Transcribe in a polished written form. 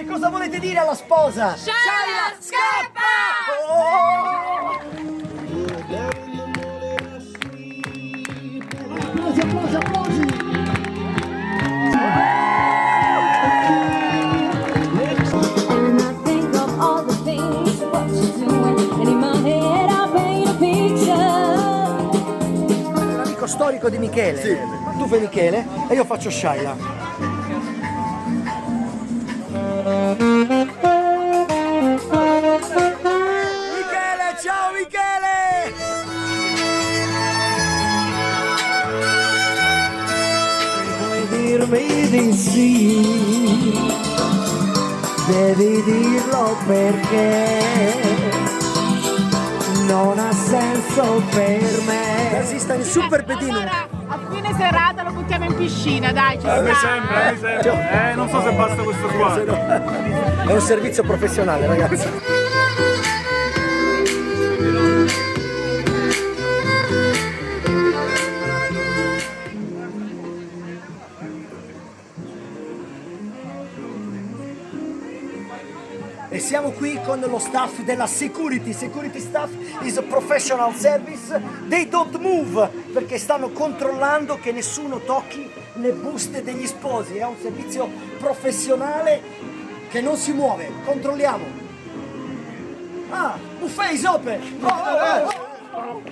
Che cosa volete dire alla sposa? Shaila, scappa! Oh! Applausi, applausi, applausi! And I think of all the things what you're doing, and in my head I paint a picture. L'amico storico di Michele. Sì. Tu fai Michele e io faccio Shaila. Michele, ciao Michele! Puoi dirmi di sì, devi dirlo perché non ha senso per me. Esiste il super pedino. Allora, a fine serata lo buttiamo in piscina, dai, ci Mi sta. sembra, mi sembra. Non so se basta questo qua. È un servizio professionale, ragazzi. E siamo qui con lo staff della security. Security staff is a professional service. They don't move perché stanno controllando che nessuno tocchi le buste degli sposi. È un servizio professionale che non si muove. Controlliamo. Ah, buffet is open. Oh, oh, oh.